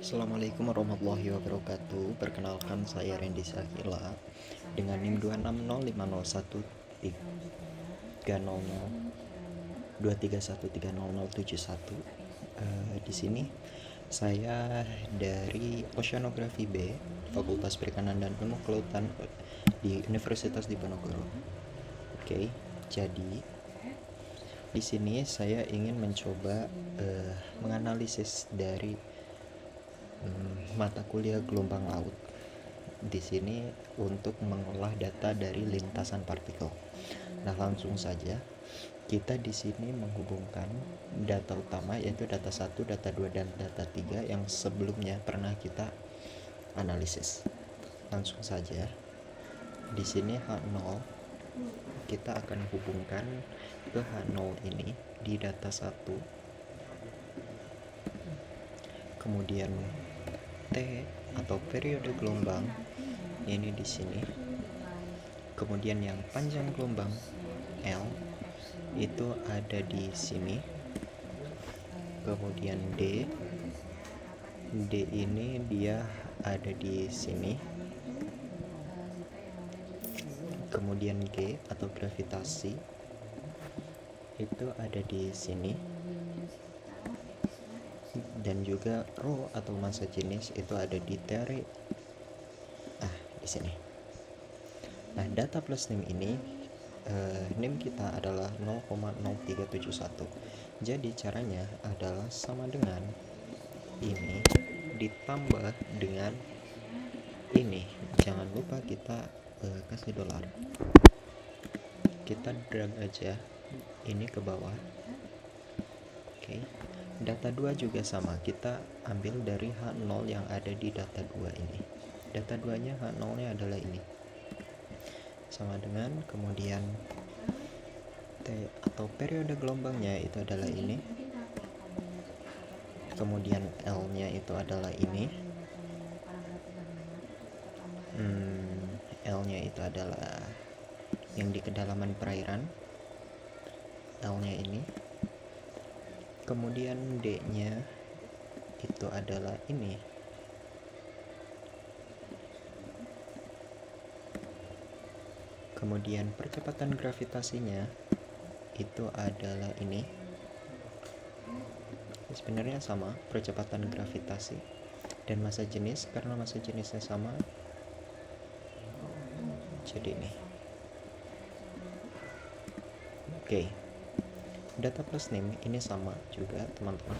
Assalamualaikum warahmatullahi wabarakatuh. Perkenalkan, saya Randy Sakila dengan NIM 26050300231300071. Di sini saya dari Oceanografi B, Fakultas Perikanan dan Ilmu Kelautan di Universitas Diponegoro. Oke, jadi di sini saya ingin mencoba menganalisis dari mata kuliah gelombang laut. Di sini untuk mengolah data dari lintasan partikel. Nah, langsung saja kita di sini menghubungkan data utama, yaitu data 1, data 2, dan data 3 yang sebelumnya pernah kita analisis. Langsung saja di sini H0 kita akan hubungkan ke H0 ini di data 1, kemudian T atau periode gelombang ini di sini, kemudian yang panjang gelombang L itu ada di sini, kemudian D ini dia ada di sini, kemudian G atau gravitasi itu ada di sini, dan juga rho atau massa jenis itu ada di teori di sini. Nah, data plus NIM ini NIM kita adalah 0,0371. Jadi caranya adalah sama dengan ini ditambah dengan ini. Jangan lupa kita kasih dolar. Kita drag aja ini ke bawah. Oke. Data 2 juga sama, kita ambil dari H0 yang ada di data 2 ini. Data 2 nya H0 nya adalah ini, sama dengan, kemudian T atau periode gelombangnya itu adalah ini, kemudian L nya itu adalah ini, L nya itu adalah yang di kedalaman perairan, L nya ini, kemudian D nya itu adalah ini, kemudian percepatan gravitasinya itu adalah ini. Sebenarnya sama, percepatan gravitasi dan massa jenis, karena massa jenisnya sama jadi ini. Oke. Data plus NIM ini sama juga, teman-teman.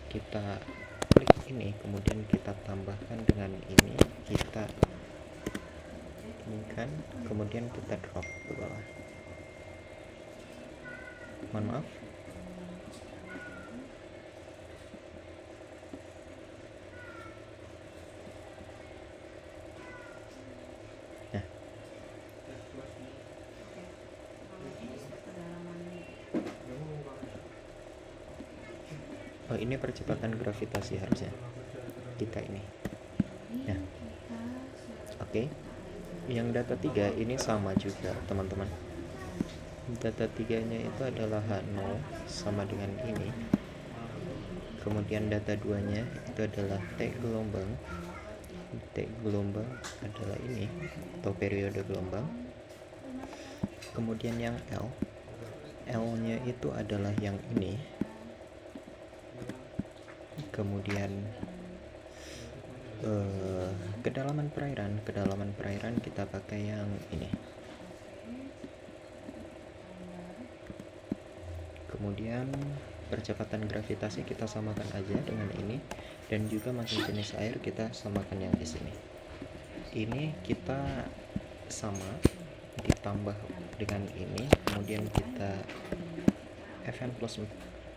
Kita klik ini, kemudian kita tambahkan dengan ini, kita ini kan, kemudian kita drop ke bawah. Mohon maaf. Nah, ini percepatan gravitasi harusnya kita ini. Nah, oke. Yang data 3 ini sama juga, teman-teman. Data 3 nya itu adalah H0 sama dengan ini, kemudian data 2 nya itu adalah T gelombang adalah ini atau periode gelombang, kemudian yang L nya itu adalah yang ini, kemudian kedalaman perairan kita pakai yang ini, kemudian percepatan gravitasi kita samakan aja dengan ini, dan juga massa jenis air kita samakan yang di sini. Ini kita sama ditambah dengan ini, kemudian kita Fn plus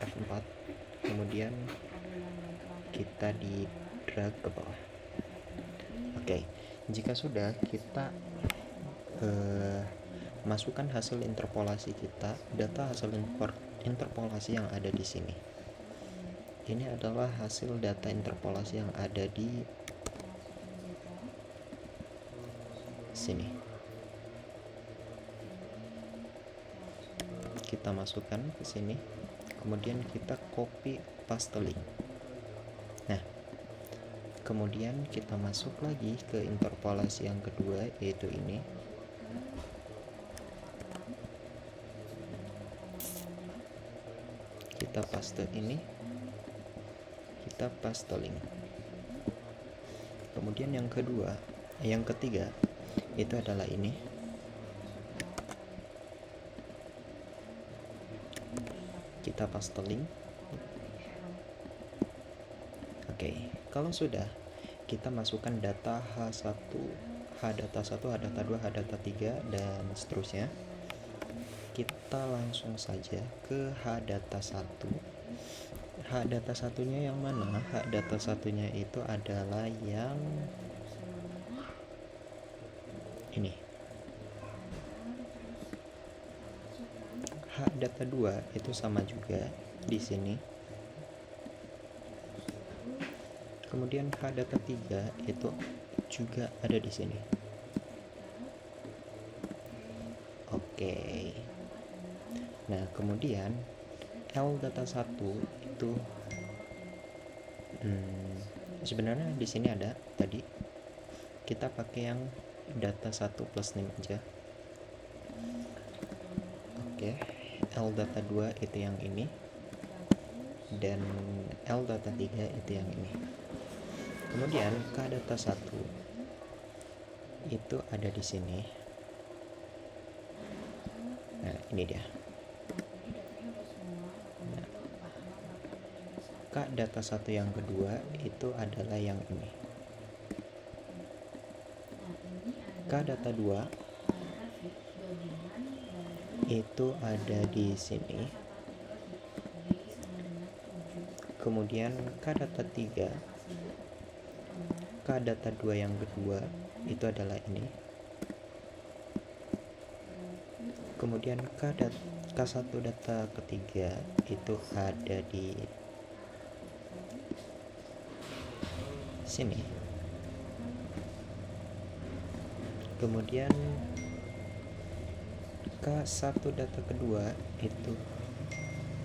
F4, kemudian kita di drag ke bawah. Oke, jika sudah, kita masukkan hasil interpolasi kita, data hasil interpolasi yang ada di sini. Ini adalah hasil data interpolasi yang ada di sini. Kita masukkan ke sini, kemudian kita copy paste link. Nah, Kemudian kita masuk lagi ke interpolasi yang kedua, yaitu ini. Kita paste ini, kita paste link. Kemudian yang ketiga itu adalah ini. Kita paste link. Oke, kalau sudah, kita masukkan data H1, H-data 1, H-data 2, H-data 3, dan seterusnya. Kita langsung saja ke H-data 1. H-data satunya yang mana? H-data satunya itu adalah yang ini. H-data 2 itu sama juga di sini. Kemudian H-data 3 itu juga ada di sini. Oke. Nah, kemudian L-data 1 itu sebenarnya di sini ada tadi. Kita pakai yang data 1 plus name aja. Oke. L-data 2 itu yang ini. Dan L-data 3 itu yang ini. Kemudian K-data 1 itu ada di sini. Nah, ini dia. Nah, K-data 1 yang kedua itu adalah yang ini. K-data 2 itu ada di sini. Kemudian K-data 3, K-data 2 yang kedua itu adalah ini. Kemudian K1 data ketiga itu ada di sini. Kemudian K1 data kedua itu,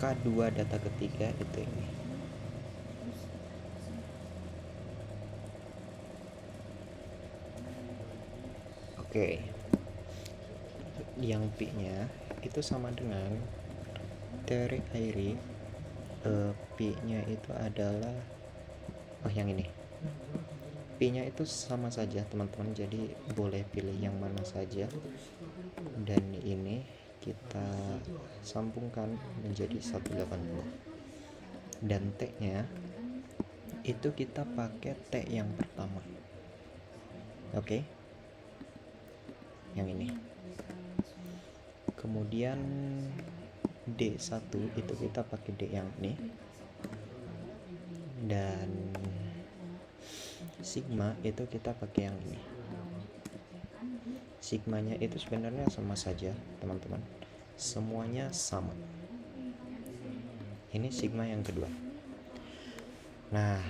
K2 data ketiga itu ini. Oke. Yang P-nya itu sama dengan teori Airy. P-nya itu adalah yang ini. P-nya itu sama saja teman-teman, jadi boleh pilih yang mana saja. Dan ini kita sambungkan menjadi 180. Dan T-nya itu kita pakai T yang pertama. Oke. Yang ini. Kemudian D1 itu kita pakai D yang ini. Dan sigma itu kita pakai yang ini. Sigmanya itu sebenarnya sama saja teman-teman, semuanya sama. Ini sigma yang kedua. Nah,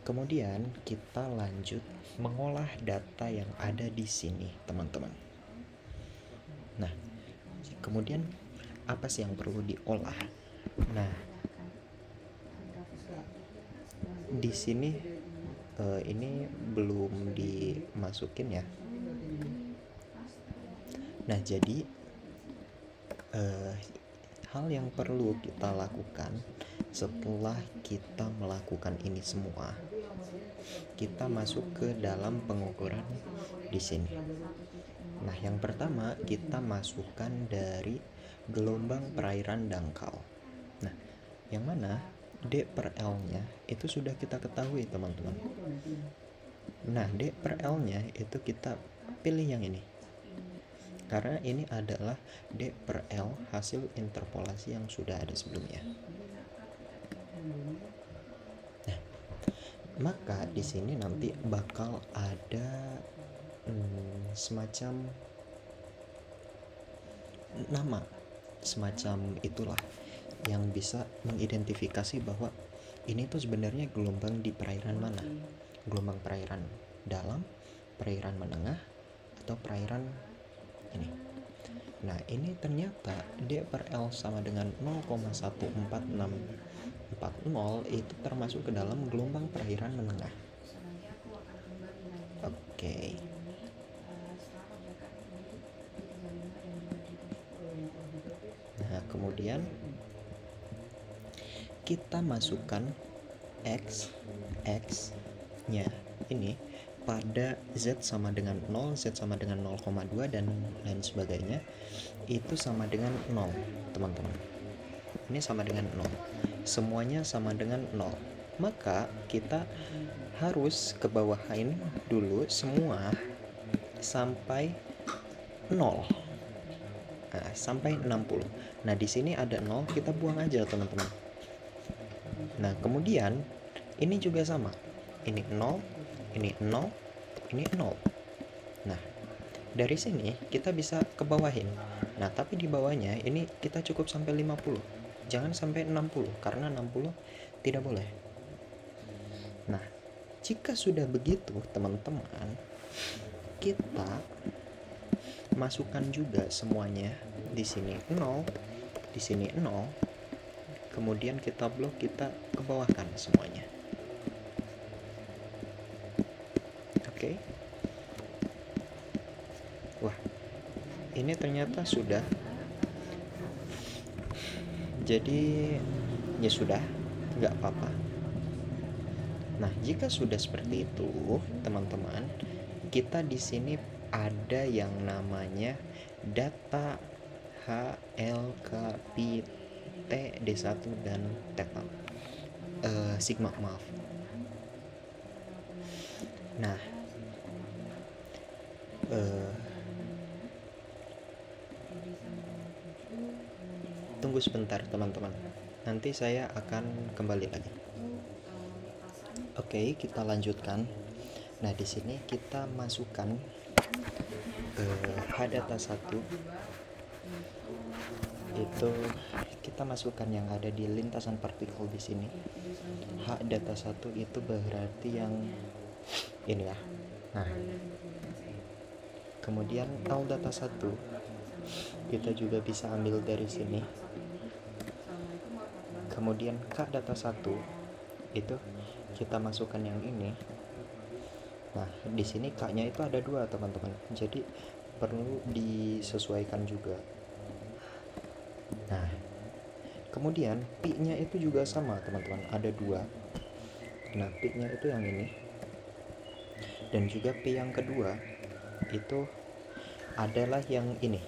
kemudian kita lanjut mengolah data yang ada di sini teman-teman. Nah, kemudian apa sih yang perlu diolah? Nah, di sini ini belum dimasukin ya. Nah, jadi hal yang perlu kita lakukan setelah kita melakukan ini semua, kita masuk ke dalam pengukuran di sini. Nah, yang pertama kita masukkan dari gelombang perairan dangkal. Nah, yang mana D per L-nya itu sudah kita ketahui teman-teman. Nah, D per L-nya itu kita pilih yang ini, karena ini adalah D per L hasil interpolasi yang sudah ada sebelumnya. Nah, maka di sini nanti bakal ada semacam nama, semacam itulah yang bisa mengidentifikasi bahwa ini tuh sebenarnya gelombang di perairan mana. Gelombang perairan dalam, perairan menengah, atau perairan ini. Nah, ini ternyata D per L sama dengan 0,14640 itu termasuk ke dalam gelombang perairan menengah. Oke. Nah, kemudian kita masukkan X nya ini pada Z sama dengan 0, Z sama dengan 0,2 dan lain sebagainya, itu sama dengan 0, teman-teman. Ini sama dengan 0. Semuanya sama dengan 0. Maka kita harus kebawahin dulu semua sampai 0. Nah, sampai 60. Nah, di sini ada 0, kita buang aja, teman-teman. Nah, kemudian ini juga sama. Ini 0, ini 0, ini 0. Nah, dari sini kita bisa kebawahin. Nah, tapi di bawahnya ini kita cukup sampai 50. Jangan sampai 60 karena 60 tidak boleh. Nah, jika sudah begitu, teman-teman, kita masukkan juga semuanya. Di sini 0, di sini 0. Kemudian kita blok, kita kebawahkan semuanya. Oke. Wah, ini ternyata sudah. Jadi ya sudah, nggak apa-apa. Nah, jika sudah seperti itu, teman-teman, kita di sini ada yang namanya data HLKP D1 dan theta. Sigma, maaf. Nah, tunggu sebentar, teman-teman. Nanti saya akan kembali lagi. Oke, kita lanjutkan. Nah, di sini kita masukkan H-data 1 itu kita masukkan yang ada di lintasan partikel di sini. H-data 1 itu berarti yang ini ya. Nah, kemudian L data 1 kita juga bisa ambil dari sini. Kemudian K data 1 itu kita masukkan yang ini. Nah, di sini K-nya itu ada 2, teman-teman. Jadi perlu disesuaikan juga. Nah, kemudian Pi-nya itu juga sama, teman-teman. Ada 2. Nah, Pi-nya itu yang ini. Dan juga Pi yang kedua itu adalah yang ini.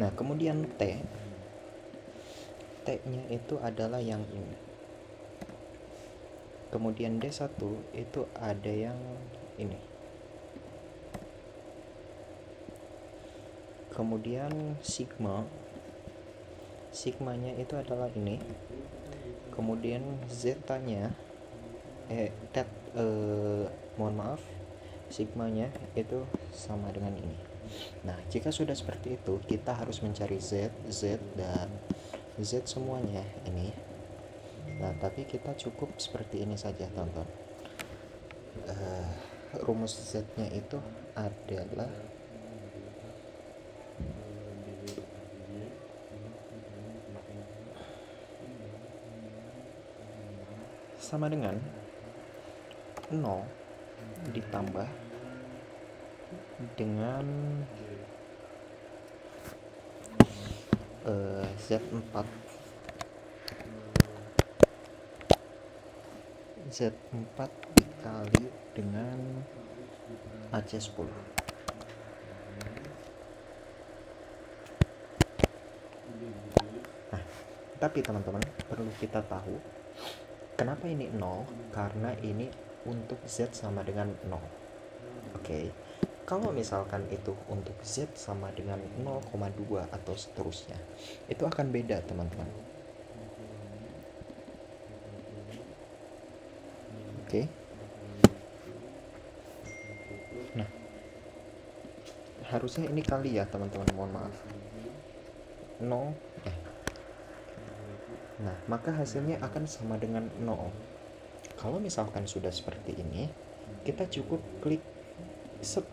Nah, kemudian T-nya itu adalah yang ini. Kemudian D1 itu ada yang ini. Kemudian sigmanya itu adalah ini. Kemudian zeta-nya mohon maaf, sigmanya itu sama dengan ini. Nah, jika sudah seperti itu, kita harus mencari Z, dan Z semuanya ini. Nah, tapi kita cukup seperti ini saja, teman-teman. Rumus Z-nya itu adalah sama dengan 0 ditambah dengan Z4 dikali dengan AC10. Nah, tapi teman-teman perlu kita tahu kenapa ini 0, karena ini untuk Z sama dengan 0. Oke. Kalau misalkan itu untuk Z sama dengan 0,2 atau seterusnya, itu akan beda, teman-teman. Oke. Nah, harusnya ini kali ya, teman-teman, mohon maaf. 0. Nah, maka hasilnya akan sama dengan 0. Kalau misalkan sudah seperti ini, kita cukup klik set.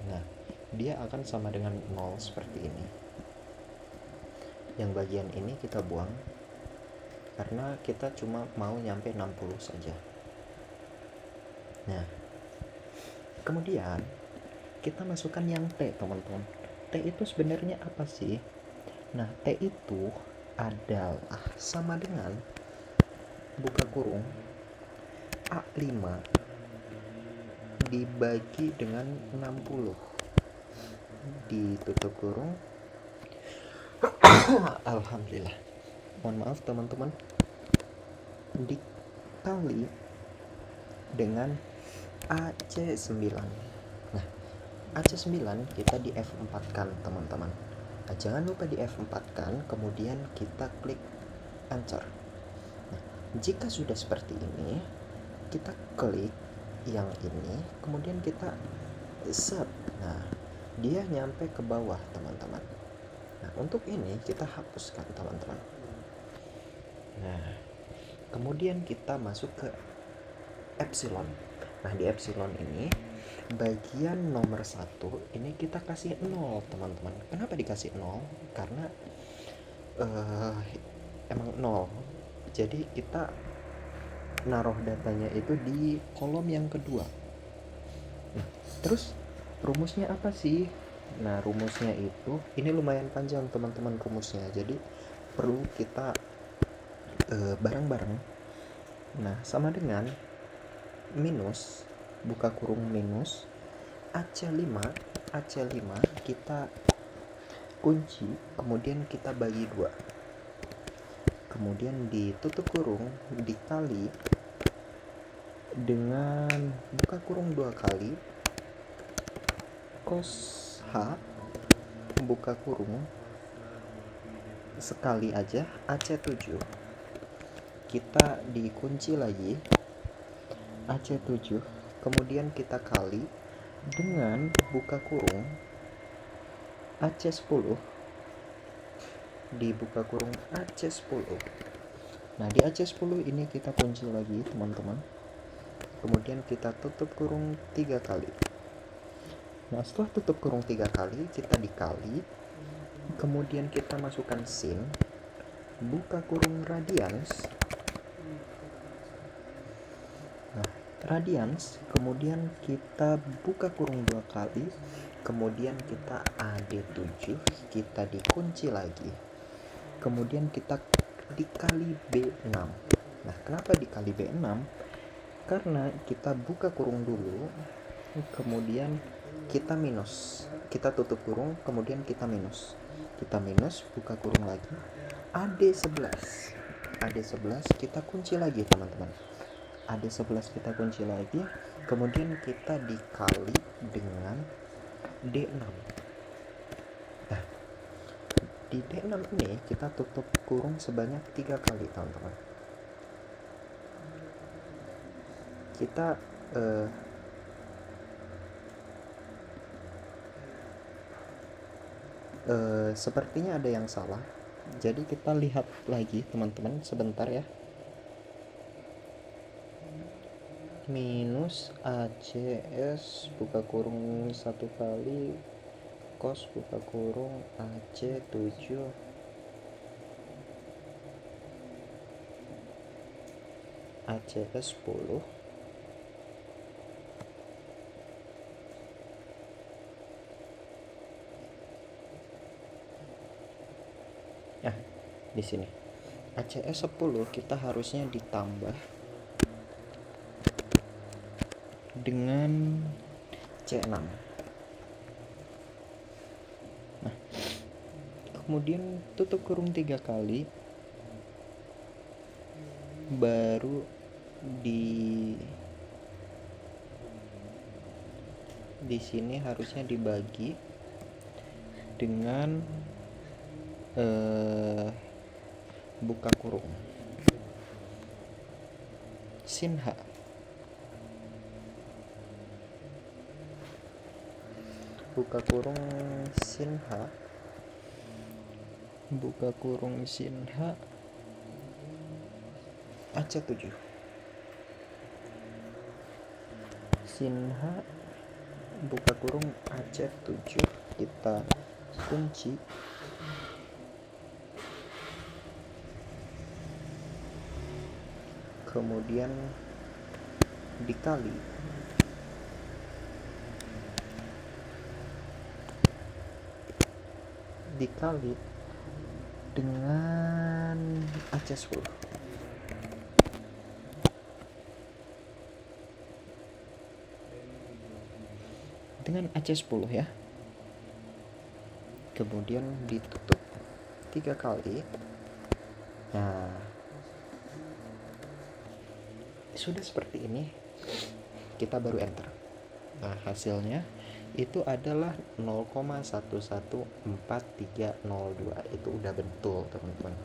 Nah, dia akan sama dengan 0 seperti ini. Yang bagian ini kita buang karena kita cuma mau nyampe 60 saja. Nah, kemudian kita masukkan yang T, teman-teman. T itu sebenarnya apa sih? Nah, T itu adalah sama dengan buka kurung A5 dibagi dengan 60 ditutup kurung. Alhamdulillah, mohon maaf teman-teman, dikali dengan AC9. Nah, AC9 kita di F4 kan teman-teman. Nah, jangan lupa di F4 kan, kemudian kita klik enter. Nah, jika sudah seperti ini, kita klik yang ini, kemudian kita set. Nah, dia nyampe ke bawah teman-teman. Nah, untuk ini kita hapuskan teman-teman. Nah, kemudian kita masuk ke epsilon. Nah, di epsilon ini bagian nomor 1 ini kita kasih 0 teman-teman. Kenapa dikasih 0? Karena emang 0. Jadi kita naruh datanya itu di kolom yang kedua. Nah, terus rumusnya apa sih? Nah, rumusnya itu ini lumayan panjang teman-teman rumusnya. Jadi perlu kita bareng-bareng. Nah, sama dengan minus buka kurung minus AC5 kita kunci, kemudian kita bagi 2, kemudian ditutup kurung dikali dengan buka kurung 2 kali cos H buka kurung sekali aja AC7, kita dikunci lagi AC7, kemudian kita kali dengan buka kurung AC10 dibuka kurung AC10. Nah, di AC10 ini kita kunci lagi teman-teman, kemudian kita tutup kurung 3 kali. Nah, setelah tutup kurung 3 kali, kita dikali, kemudian kita masukkan sin buka kurung radians. Nah, radians, kemudian kita buka kurung 2 kali, kemudian kita AD7, kita dikunci lagi, kemudian kita dikali B6. Nah, kenapa dikali B6? Karena kita buka kurung dulu, kemudian kita minus, kita tutup kurung, kemudian kita minus, buka kurung lagi, AD11 kita kunci lagi teman-teman, AD11 kita kunci lagi, kemudian kita dikali dengan D6. Nah, di D6 ini kita tutup kurung sebanyak 3 kali teman-teman. Kita sepertinya ada yang salah, jadi kita lihat lagi teman-teman sebentar ya. Minus ACS buka kurung 1 kali cos buka kurung AC7 ACS10 di sini ACS10 kita harusnya ditambah dengan C6. Nah, kemudian tutup kurung 3 kali, baru di sini harusnya dibagi dengan buka kurung sin H, buka kurung sin H, buka kurung sin H AC7, sin H buka kurung AC7 kita kunci, kemudian dikali dikali dengan AC10. Dengan AC10 ya. Kemudian ditutup 3 kali. Nah, sudah seperti ini, kita baru enter. Nah, hasilnya itu adalah 0,114302. Itu udah betul, teman-teman.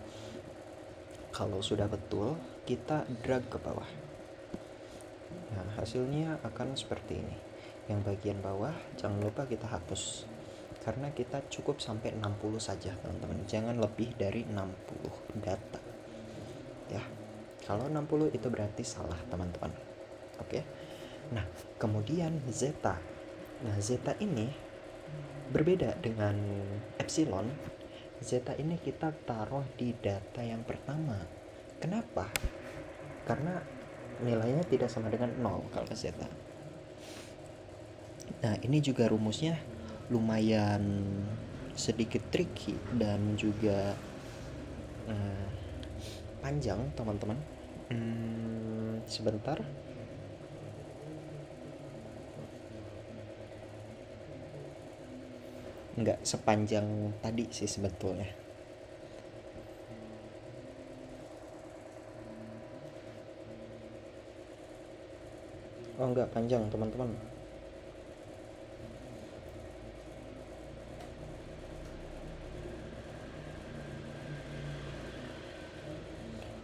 Kalau sudah betul, kita drag ke bawah. Nah, hasilnya akan seperti ini. Yang bagian bawah jangan lupa kita hapus, karena kita cukup sampai 60 saja, teman-teman. Jangan lebih dari 60 data ya. Kalau 60 itu berarti salah, teman-teman. Oke. Nah, kemudian zeta. Nah, zeta ini berbeda dengan epsilon. Zeta ini kita taruh di data yang pertama. Kenapa? Karena nilainya tidak sama dengan 0 kalau zeta. Nah, ini juga rumusnya lumayan sedikit tricky dan juga panjang, teman-teman. Sebentar. Nggak sepanjang tadi sih sebetulnya. Oh, nggak panjang, teman-teman.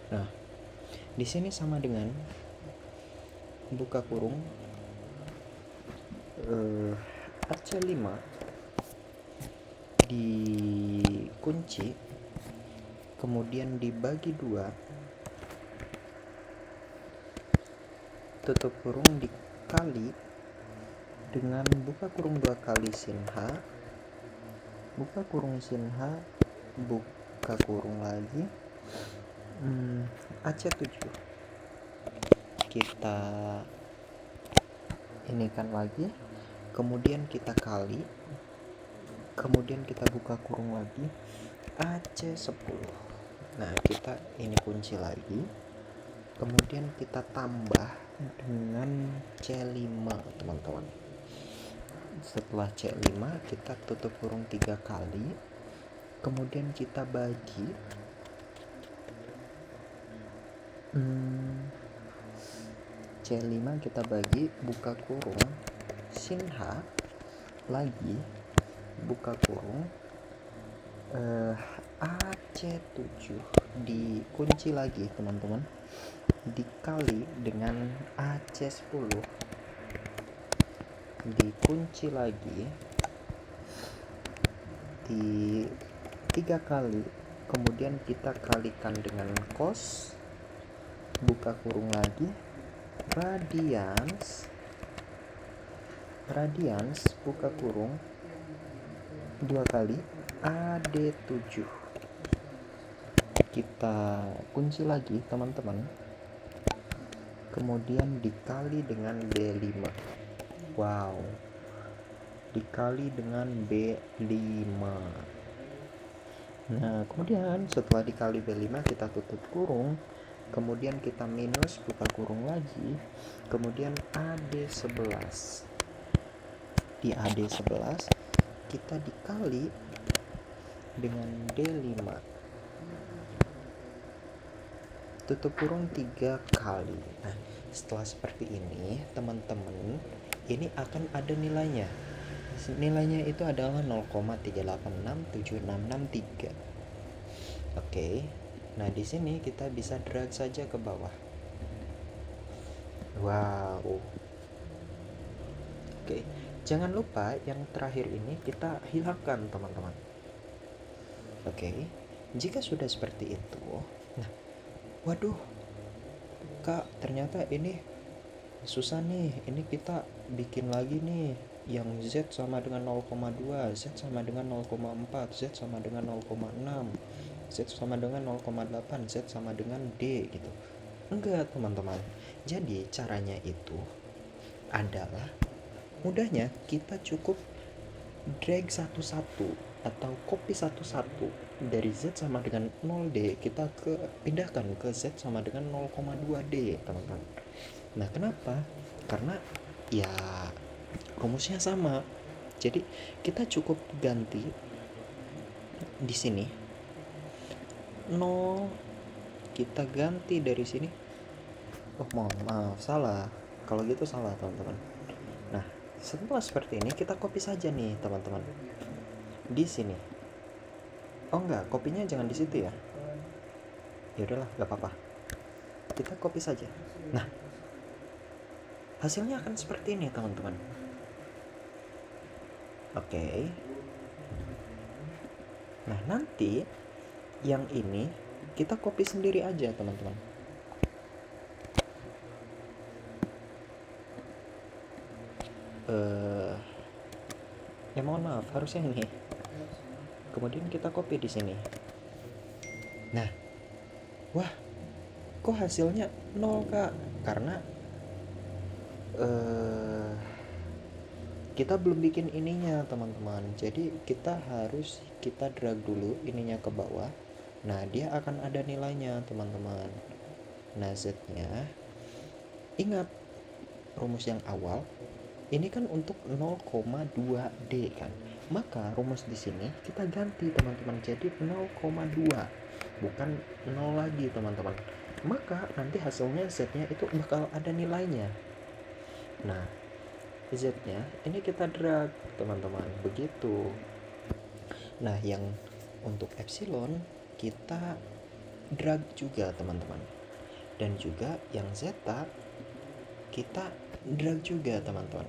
Nah, di sini sama dengan buka kurung AC5 dikunci, kemudian dibagi 2, tutup kurung dikali dengan buka kurung 2 kali sin H, buka kurung sin H, buka kurung lagi, AC7. Kita ini kan lagi, kemudian kita kali, kemudian kita buka kurung lagi, AC10. Nah, kita ini kunci lagi, kemudian kita tambah dengan C5, teman-teman. Setelah C5 kita tutup kurung 3 kali, kemudian kita bagi C5 kita bagi, buka kurung sin H lagi, buka kurung AC7 dikunci lagi, teman-teman, dikali dengan AC10 dikunci lagi di 3 kali, kemudian kita kalikan dengan cos, buka kurung lagi, radians buka kurung 2 kali, AD7. Kita kunci lagi, teman-teman, kemudian dikali dengan B5. Wow, dikali dengan B5. Nah, kemudian setelah dikali B5 kita tutup kurung, kemudian kita minus, buka kurung lagi, kemudian AD11. Di AD11 kita dikali dengan D5, tutup kurung 3 kali. Nah, setelah seperti ini, teman-teman, ini akan ada nilainya. Nilainya itu adalah 0,386763. Oke. Nah, di sini kita bisa drag saja ke bawah. Wow. Oke. Jangan lupa yang terakhir ini kita hilangkan, teman-teman. Oke. Jika sudah seperti itu, nah, waduh, Kak, ternyata ini susah nih. Ini kita bikin lagi nih, yang Z sama dengan 0,2, Z sama dengan 0,4, Z sama dengan 0,6, Z sama dengan 0,8, Z sama dengan D gitu. Enggak, teman-teman. Jadi caranya itu adalah, mudahnya kita cukup drag satu-satu atau copy satu-satu dari Z sama dengan 0D, kita pindahkan ke Z sama dengan 0,2D, teman-teman. Nah, kenapa? Karena ya rumusnya sama. Jadi kita cukup ganti di sini 0, kita ganti dari sini. Oh, mohon maaf, salah. Kalau gitu salah, teman-teman. Nah, setelah seperti ini kita copy saja nih, teman-teman. Di sini. Oh enggak, kopinya jangan di situ ya. Ya udahlah, nggak apa-apa. Kita copy saja. Nah, hasilnya akan seperti ini, teman-teman. Oke. Nah, nanti yang ini kita copy sendiri aja, teman-teman. Ya mohon maaf, harusnya ini. Kemudian kita copy di sini. Nah, wah, kok hasilnya 0, Kak? Karena kita belum bikin ininya, teman-teman. Jadi kita drag dulu ininya ke bawah. Nah, dia akan ada nilainya, teman-teman. Nah, Z-nya, ingat rumus yang awal ini kan untuk 0,2D kan. Maka rumus di sini kita ganti, teman-teman, jadi 0,2, bukan 0 lagi, teman-teman. Maka nanti hasilnya Z-nya itu bakal ada nilainya. Nah, Z-nya ini kita drag, teman-teman, begitu. Nah, yang untuk epsilon kita drag juga, teman-teman. Dan juga yang zeta kita drag juga, teman-teman.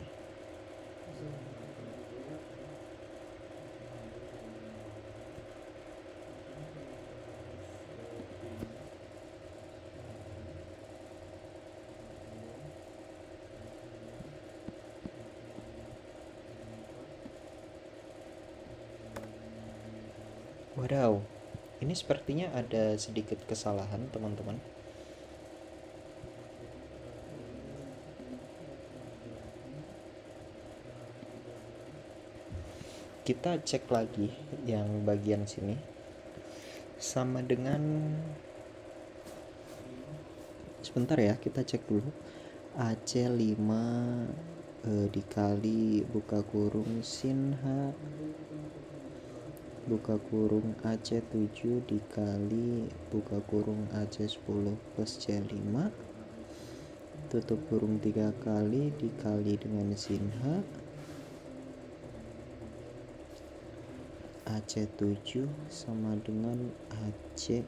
Wadaw, ini sepertinya ada sedikit kesalahan, teman-teman. Kita cek lagi yang bagian sini sama dengan, sebentar ya, kita cek dulu. AC5 dikali buka kurung sin H buka kurung AC7 dikali buka kurung AC10 plus C5 tutup kurung 3 kali dikali dengan sin H AC7 sama dengan AC10.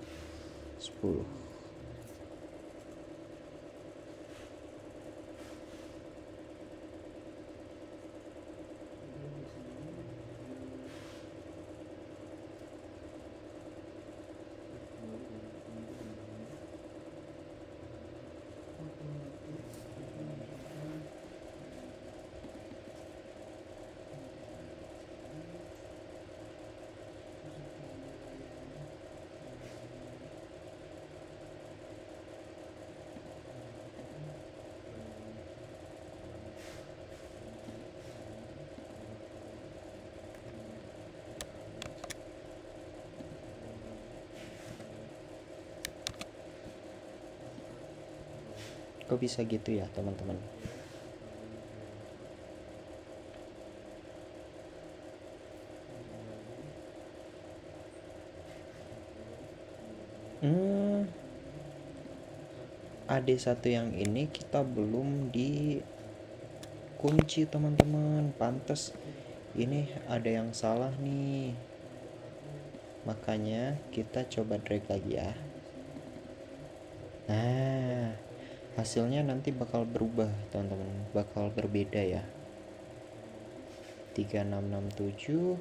Kok bisa gitu ya, teman-teman? AD1 yang ini kita belum dikunci, teman-teman. Pantes ini ada yang salah nih. Makanya kita coba drag lagi ya. Nah, hasilnya nanti bakal berubah, teman-teman. Bakal berbeda ya. 3667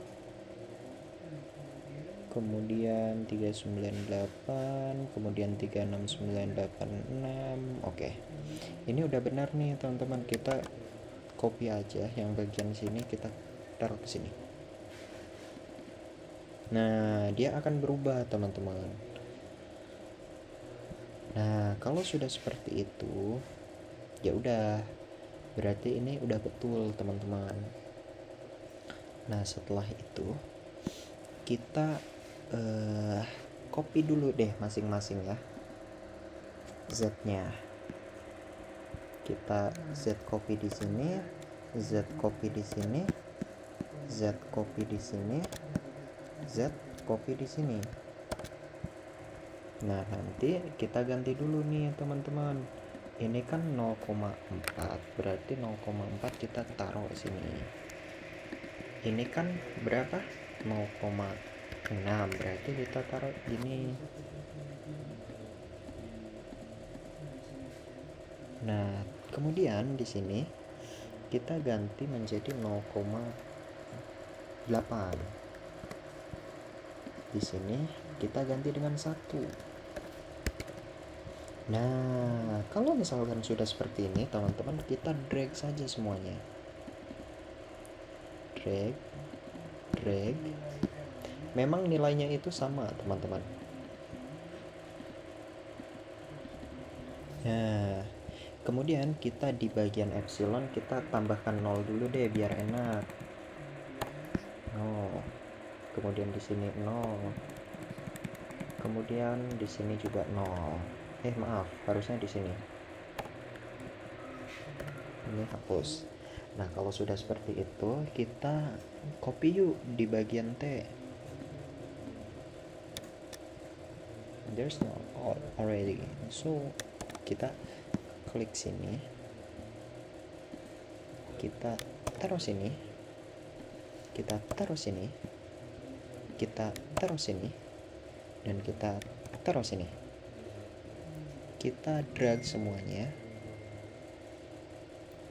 kemudian 398, kemudian 36986. Oke. Ini udah benar nih, teman-teman. Kita copy aja yang bagian sini, kita taruh ke sini. Nah, dia akan berubah, teman-teman. Nah, kalau sudah seperti itu, ya udah. Berarti ini udah betul, teman-teman. Nah setelah itu kita copy dulu deh masing-masing ya Z nya. Kita Z copy di sini, Z copy di sini, Z copy di sini, Z copy di sini. Nah nanti kita ganti dulu nih teman-teman. Ini kan 0,4, berarti 0,4 kita taruh sini. Ini kan berapa? 0,6, berarti kita taruh ini. Nah kemudian di sini kita ganti menjadi 0,8. Di sini kita ganti dengan 1. Nah, kalau misalkan sudah seperti ini, teman-teman, kita drag saja semuanya. Drag, drag. Memang nilainya itu sama, teman-teman. Nah, kemudian kita di bagian epsilon kita tambahkan 0 dulu deh biar enak. 0. Kemudian di sini 0. Kemudian di sini juga 0. Maaf, harusnya di sini. Ini hapus. Nah, kalau sudah seperti itu, kita copy yuk di bagian T. There's no already. So, kita klik sini. Kita taruh sini. Kita taruh sini. Kita taruh sini. Dan kita taruh sini. Kita drag semuanya.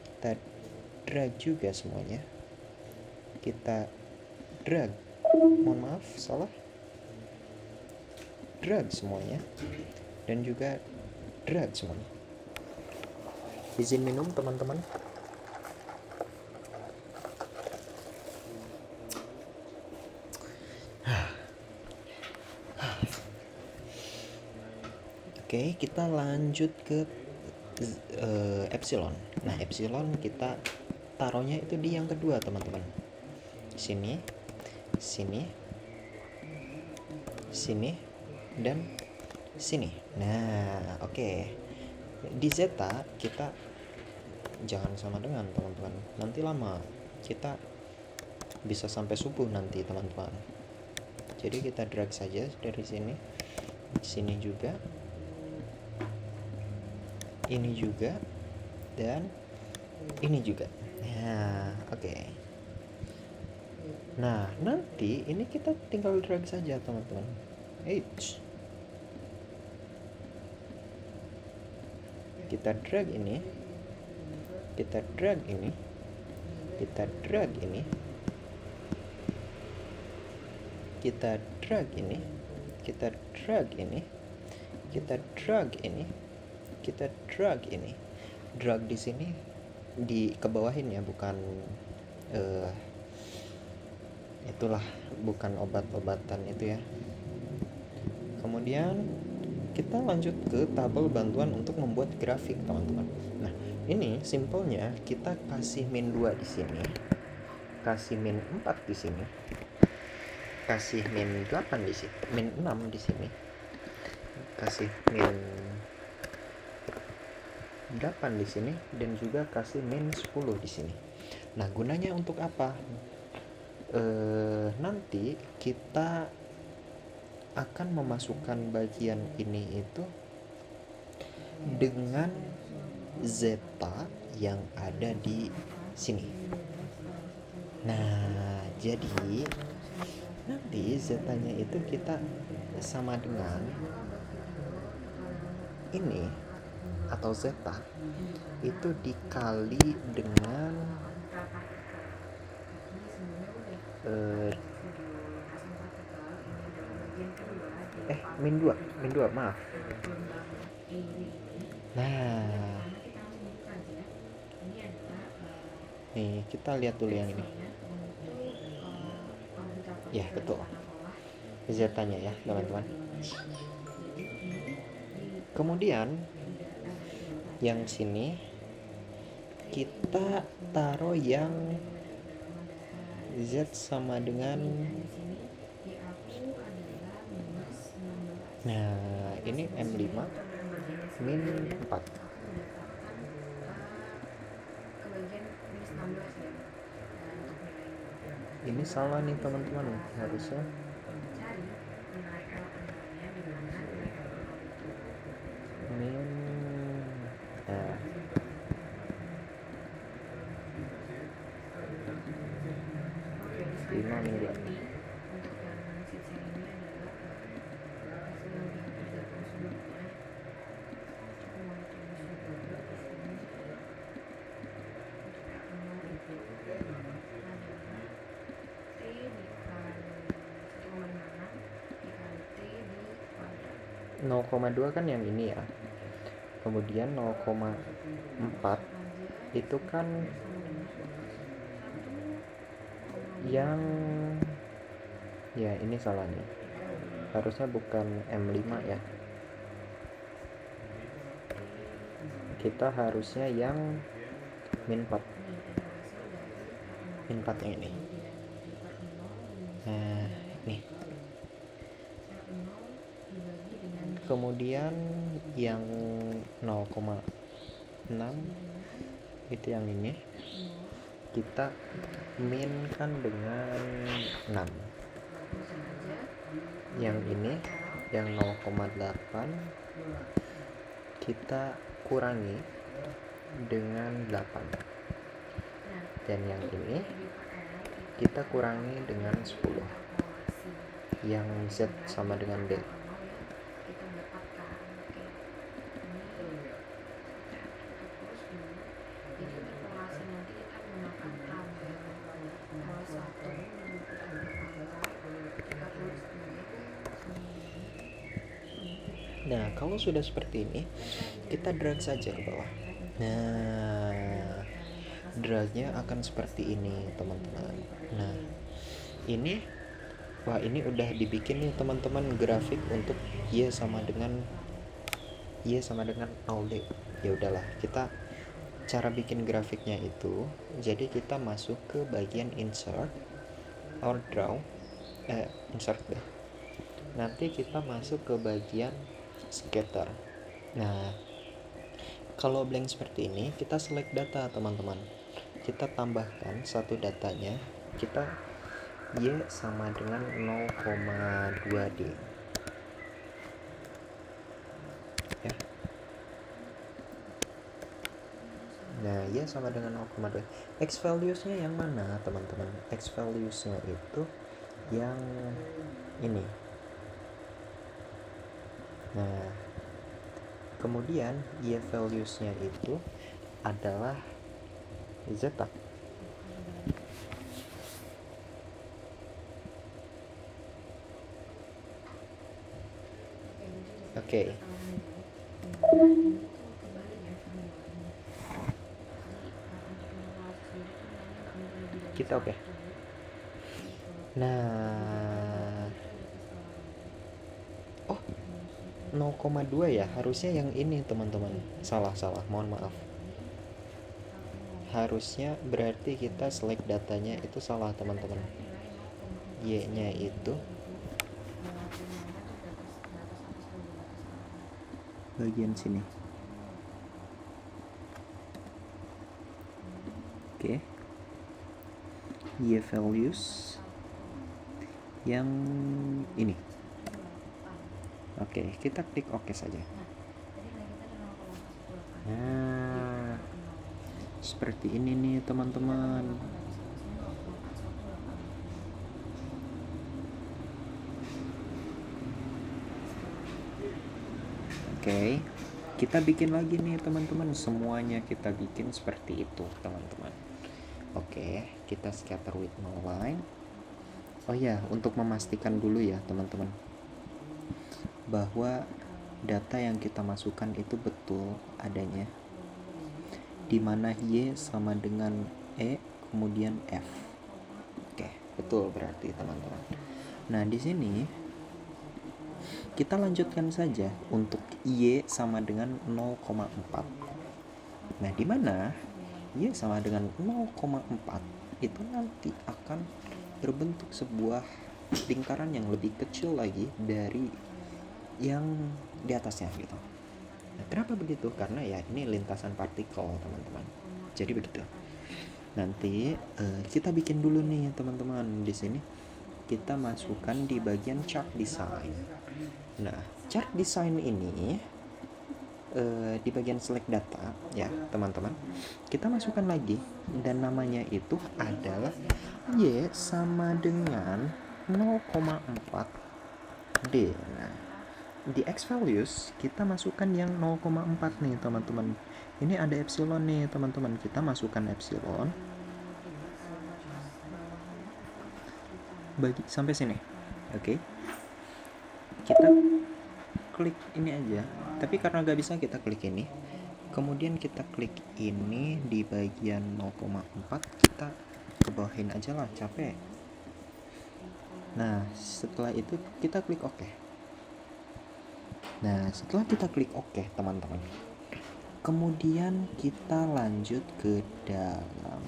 Kita drag juga semuanya. Kita drag. Mohon maaf, salah. Drag semuanya. Dan juga drag semuanya. Izin minum, teman-teman. Oke, kita lanjut ke epsilon. Nah, epsilon kita taruhnya itu di yang kedua, teman-teman. Sini, sini, sini, dan sini. Nah, oke. Di zeta kita jangan sama dengan, teman-teman. Nanti lama. Kita bisa sampai subuh nanti, teman-teman. Jadi kita drag saja dari sini. Sini juga. Ini juga, dan ini juga. Nah, oke. Nah, nanti ini kita tinggal drag saja, teman-teman. Kita drag ini, kita drag ini, kita drag ini, kita drag ini, kita drag ini, kita drag ini, kita drag ini. Drag di sini di kebawahin ya, bukan itulah, bukan obat-obatan itu ya. Kemudian kita lanjut ke tabel bantuan untuk membuat grafik, teman-teman. Nah, ini simpelnya kita kasih min 2 di sini, kasih min 4 di sini, kasih min 8 di sini, min 6 di sini, kasih min 8 di sini, dan juga kasih min 10 di sini. Nah, gunanya untuk apa? Nanti kita akan memasukkan bagian ini itu dengan zeta yang ada di sini. Nah, jadi nanti zetanya itu kita sama dengan ini, atau zeta itu dikali dengan min 2, maaf. Nah, nih kita lihat dulu yang ini. Ya, betul. Zetanya ya, teman-teman. Kemudian yang sini kita taruh yang Z sama dengan, nah ini M5 min 4. Ini salah nih teman-teman, harusnya min, nah 5 min 2. Nol koma 2 kan yang ini ya, kemudian 0,4 itu kan yang, ya ini salah nih, harusnya bukan M5 ya, kita harusnya yang min 4 yang ini. Nah nih, kemudian yang 0,6 itu yang ini kita min kan dengan 6. Yang ini yang 0,8 kita kurangi dengan 8, dan yang ini kita kurangi dengan 10, yang Z sama dengan D. Nah, kalau sudah seperti ini, kita drag saja ke bawah. Nah, dragnya akan seperti ini, teman-teman. Nah, ini, wah ini udah dibikin nih teman-teman grafik untuk Y sama dengan 0D. Ya udahlah, kita cara bikin grafiknya itu, jadi kita masuk ke bagian insert or draw, insert deh. Nanti kita masuk ke bagian scatter. Nah, kalau blank seperti ini, kita select data, teman-teman. Kita tambahkan satu datanya, kita Y sama dengan 0,2D. Ya. Nah, Y sama dengan 0,2. X values-nya yang mana, teman-teman? X values-nya itu yang ini. Nah, kemudian Y values-nya itu adalah zeta. Oke. Kita oke. Nah, oh 0,2 ya, harusnya yang ini teman-teman. Salah, mohon maaf. Harusnya berarti kita select datanya itu salah, teman-teman. Y-nya itu bagian sini. Oke. Y values yang ini. Oke, kita klik oke saja. Nah, seperti ini nih teman-teman. Oke, kita bikin lagi nih teman-teman. Semuanya kita bikin seperti itu, teman-teman. Oke, kita scatter with no line. Oh ya, untuk memastikan dulu ya teman-teman, bahwa data yang kita masukkan itu betul adanya, dimana Y sama dengan E kemudian F. Oke, betul berarti teman-teman. Nah, di sini kita lanjutkan saja untuk Y sama dengan 0,4. Nah, di mana Y sama dengan 0,4 itu nanti akan berbentuk sebuah lingkaran yang lebih kecil lagi dari yang di atasnya gitu. Nah, kenapa begitu? Karena ya ini lintasan partikel, teman-teman. Jadi begitu. Nanti kita bikin dulu nih, teman-teman. Di sini kita masukkan di bagian chart design. Nah, chart design ini di bagian select data ya, teman-teman. Kita masukkan lagi dan namanya itu adalah Y sama dengan 0,4 D. Nah, di X values kita masukkan yang 0,4 nih, teman-teman. Ini ada epsilon nih, teman-teman. Kita masukkan epsilon bagi sampai sini. Oke. Kita klik ini aja. Tapi karena gak bisa, kita klik ini. Kemudian kita klik ini di bagian 0,4, kita kebawahin aja lah, capek. Nah, setelah itu kita klik OK. Nah, setelah kita klik OK, teman-teman, kemudian kita lanjut ke dalam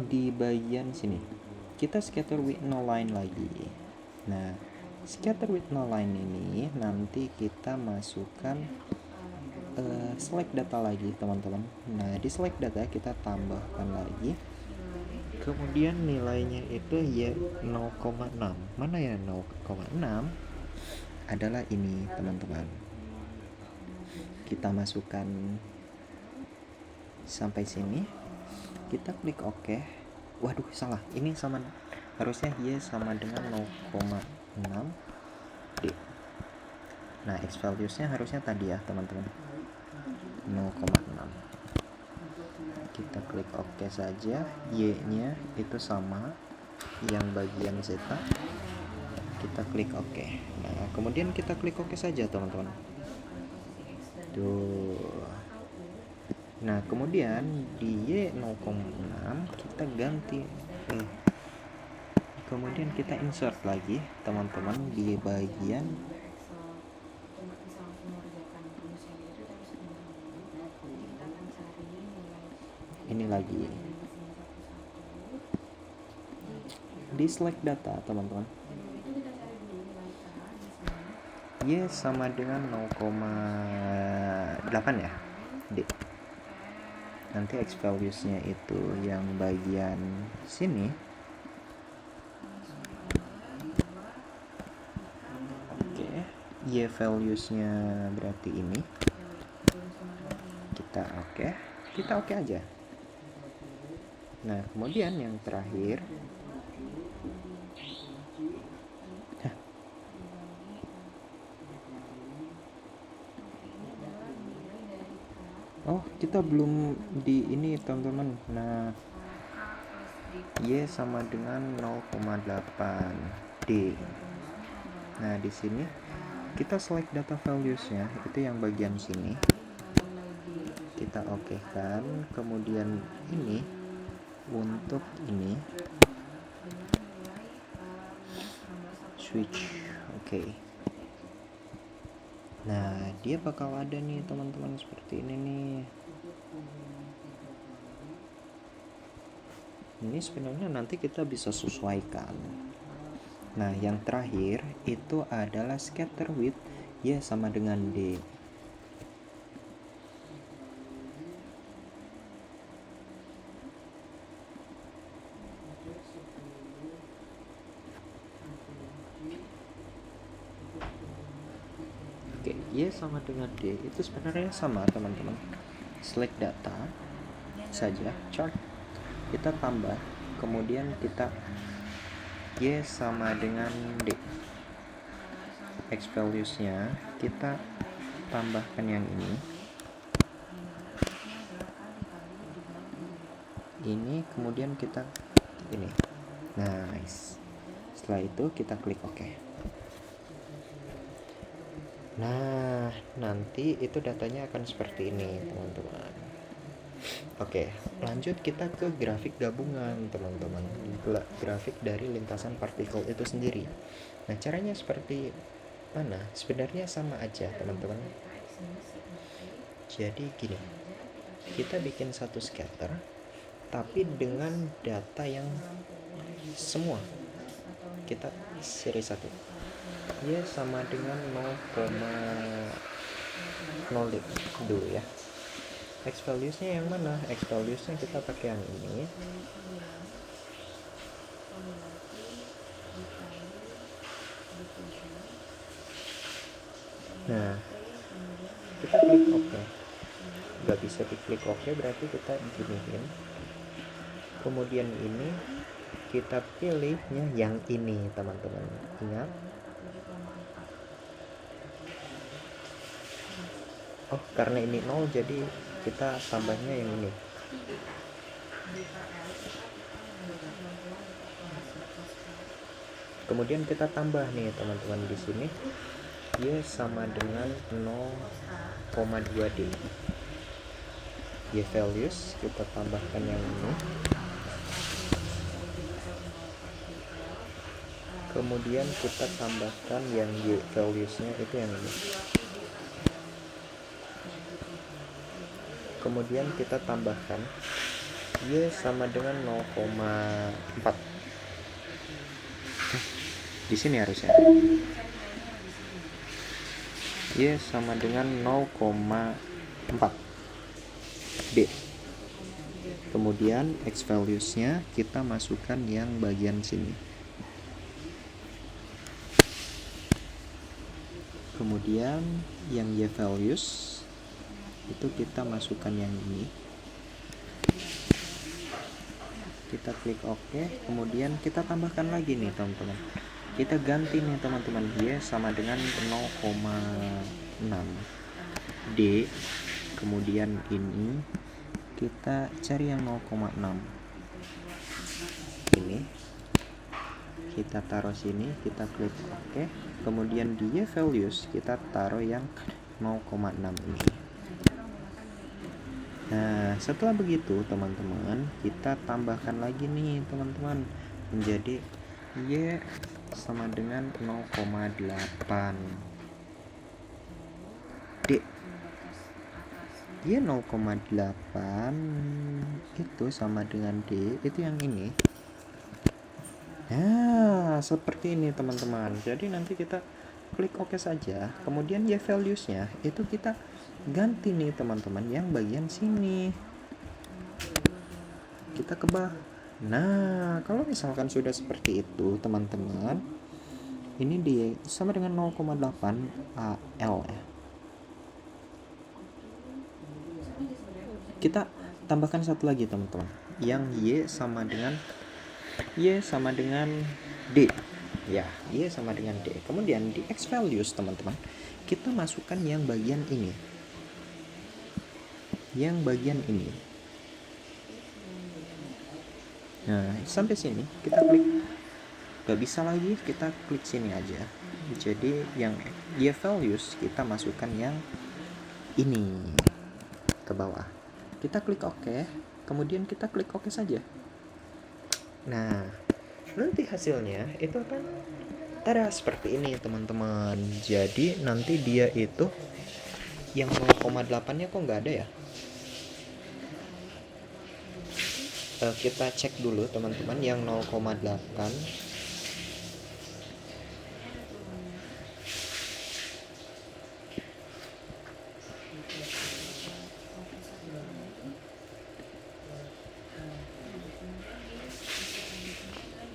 di bagian sini kita scatter with no line lagi. Nah, scatter with no line ini nanti kita masukkan select data lagi, teman-teman. Nah, di select data kita tambahkan lagi, kemudian nilainya itu ya 0,6. Mana ya 0,6? Adalah ini, teman-teman. Kita masukkan sampai sini, kita klik OK. Waduh, salah, ini sama, harusnya Y sama dengan 0,6 D. Nah, X values-nya harusnya tadi ya, teman-teman, 0,6. Kita klik OK saja. Y-nya itu sama yang bagian zeta, kita klik OK. Nah, kemudian kita klik OK saja, teman-teman. Tuh. Nah, kemudian di Y 0,6 kita ganti kemudian kita insert lagi, teman-teman, di bagian ini lagi di select data, teman-teman. Y sama dengan 0,8 ya D. Nanti X values-nya itu yang bagian sini. Oke, Y values-nya berarti ini. Kita oke aja. Nah, kemudian yang terakhir, kita belum di ini, teman-teman. Nah, Y sama dengan 0,8 D. Nah, di sini kita select data values-nya, itu yang bagian sini. Kita oke kan. Kemudian ini untuk ini switch. Oke. Nah, dia bakal ada nih, teman-teman, seperti ini nih. Ini sebenarnya nanti kita bisa sesuaikan. Nah, yang terakhir itu adalah scatter width Y sama dengan D. Oke, Y sama dengan D itu sebenarnya sama, teman-teman. Select data saja, chart kita tambah, kemudian kita Y sama dengan D. X values-nya kita tambahkan yang ini, kemudian kita ini. Nice. Setelah itu kita klik OK. Nah, nanti itu datanya akan seperti ini, teman-teman. Oke, lanjut kita ke grafik gabungan teman-teman. Grafik dari lintasan partikel itu sendiri. Nah, caranya seperti mana? Sebenarnya sama aja teman-teman. Jadi gini, kita bikin satu scatter tapi dengan data yang semua. Kita seri 1 ya sama dengan 0,0 dulu ya. X values-nya yang mana? X values-nya kita pakai yang ini. Nah, kita klik OK. Gak bisa diklik OK, berarti kita giniin. Kemudian ini kita pilihnya yang ini teman-teman. Ingat. Oh, karena ini 0 jadi kita tambahnya yang ini. Kemudian kita tambah nih teman-teman di sini. Y sama dengan 0,2D. Y values kita tambahkan yang ini. Kemudian kita tambahkan yang Y values-nya itu yang ini. Kemudian kita tambahkan Y sama dengan 0,4. Di sini harusnya. Y sama dengan 0,4 D. Kemudian X values-nya kita masukkan yang bagian sini. Kemudian yang Y values itu kita masukkan yang ini. Kita klik OK, kemudian kita tambahkan lagi nih teman-teman. Kita ganti nih teman-teman, Y sama dengan 0,6 D. Kemudian ini kita cari yang 0,6 ini, kita taruh sini, kita klik OK. Kemudian di Y values kita taruh yang 0,6 ini. Nah, setelah begitu teman-teman, kita tambahkan lagi nih teman-teman, menjadi Y sama dengan 0,8 D. Y 0,8 itu sama dengan D, itu yang ini. Nah, seperti ini teman-teman. Jadi nanti kita klik OK saja. Kemudian Y values-nya itu kita ganti nih teman-teman yang bagian sini. Kita ke bawah. Nah, kalau misalkan sudah seperti itu teman-teman, ini dia sama dengan 0,8 AL ya. Kita tambahkan satu lagi teman-teman, yang Y sama dengan D ya. Y sama dengan D. Kemudian di X values teman-teman, kita masukkan yang bagian ini, Nah, sampai sini kita klik. Gak bisa lagi, kita klik sini aja. Jadi yang Y values kita masukkan yang ini ke bawah. Kita klik OK, kemudian kita klik OK saja. Nah, nanti hasilnya itu akan seperti ini teman-teman. Jadi nanti dia itu yang 0,8 nya kok nggak ada ya. Kita cek dulu teman-teman yang 0,8.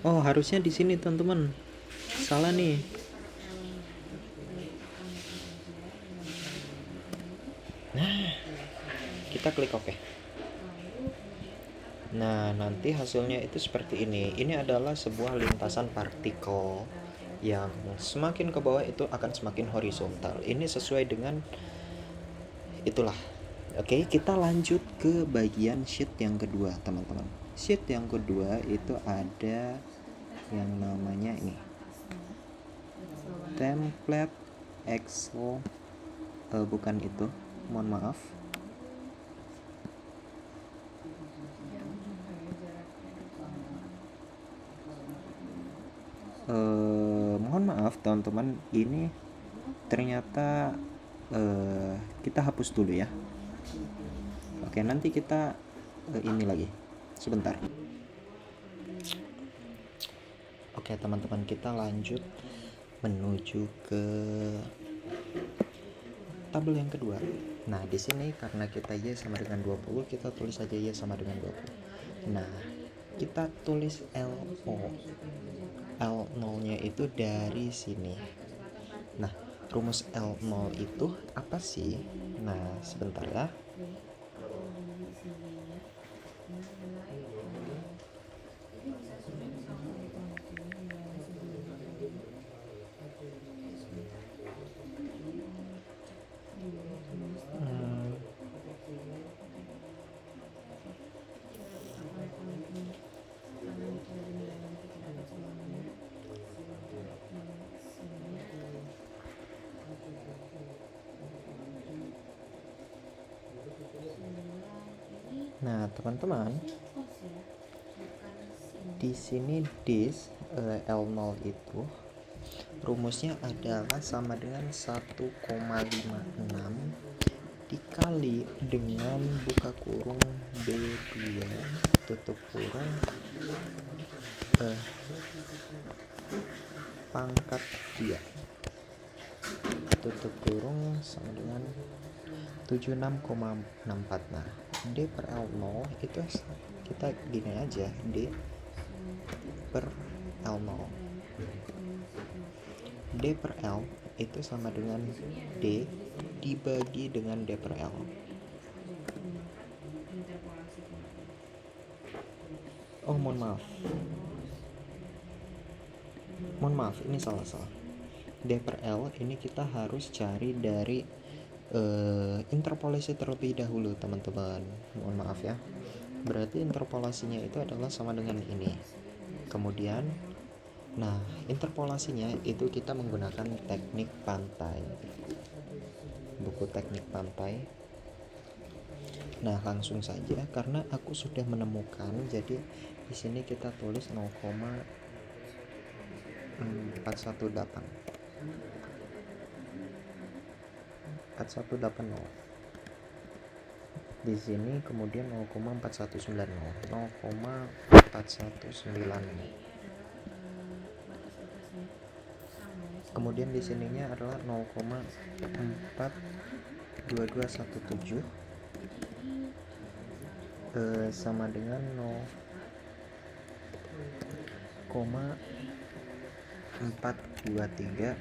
Oh, harusnya di sini teman-teman. Salah nih. Nah, kita klik OK. Nah, nanti hasilnya itu seperti ini. Ini adalah sebuah lintasan partikel yang semakin ke bawah itu akan semakin horizontal. Ini sesuai dengan itulah. Oke, kita lanjut ke bagian sheet yang kedua, teman-teman. Sheet yang kedua itu ada yang namanya ini, template Excel. Bukan itu, mohon maaf. Mohon maaf teman-teman, ini ternyata kita hapus dulu ya. Oke, nanti kita ini lagi sebentar. Oke teman-teman, kita lanjut menuju ke tabel yang kedua. Nah di sini karena kita Y sama dengan 20, kita tulis saja Y sama dengan 20. Nah kita tulis LO, L0 nya itu dari sini. Nah rumus L0 itu apa sih? Nah sebentar ya. Nah teman-teman, di sini dis L0 itu rumusnya adalah sama dengan 1,56 dikali dengan buka kurung B2 tutup kurung pangkat 2 tutup kurung sama dengan 76,64. Nah D per L0 itu kita gini aja, D per L0, D per L itu sama dengan D dibagi dengan D per L. Oh mohon maaf, ini salah. D per L ini kita harus cari dari interpolasi terlebih dahulu teman-teman, mohon maaf ya. Berarti interpolasinya itu adalah sama dengan ini. Kemudian nah interpolasinya itu kita menggunakan teknik pantai, buku teknik pantai. Nah langsung saja karena aku sudah menemukan, jadi di sini kita tulis 0,418 di sini, kemudian 0,4190 kemudian di sininya adalah 0,42217 sama dengan 0,42313.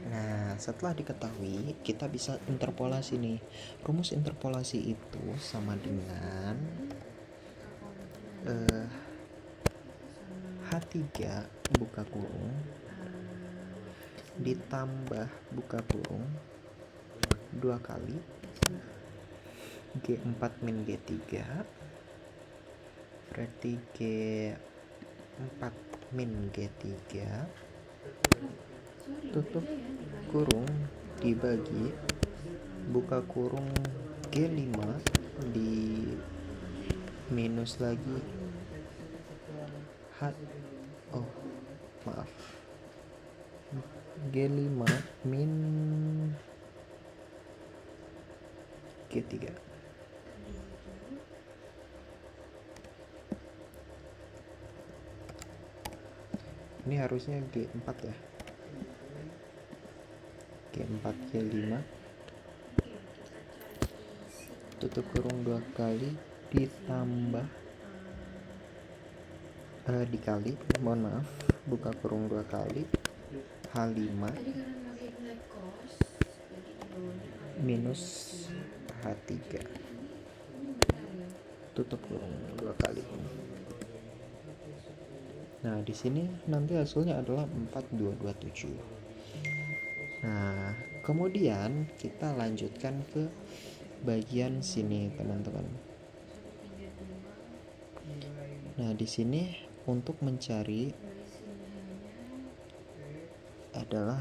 Nah setelah diketahui, kita bisa interpolasi nih. Rumus interpolasi itu sama dengan H3 buka kurung ditambah buka kurung 2 kali G4 min G3 berarti G4 min G3 tutup kurung dibagi buka kurung G5 di minus lagi G5 min G3. Ini harusnya G4 ya. G4 G5 tutup kurung 2 kali ditambah dikali, mohon maaf, buka kurung 2 kali H5 minus H3 tutup kurung 2 kali. Nah di sini nanti hasilnya adalah 4227. Nah kemudian kita lanjutkan ke bagian sini teman-teman. Nah di sini untuk mencari adalah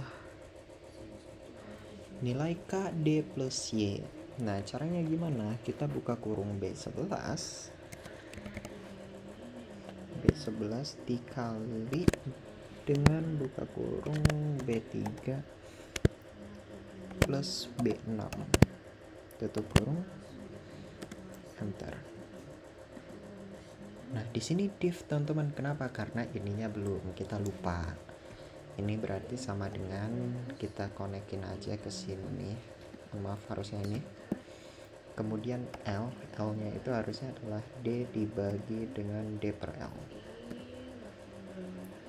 nilai KD plus Y. Nah caranya gimana? Kita buka kurung B11 B11 dikali dengan buka kurung B3 plus B6 tutup kurung enter. Nah, di sini div teman-teman. Kenapa? Karena ininya belum, kita lupa. Ini berarti sama dengan kita konekin aja ke sini. Maaf, harusnya ini. Kemudian L-nya itu harusnya adalah D dibagi dengan D per L.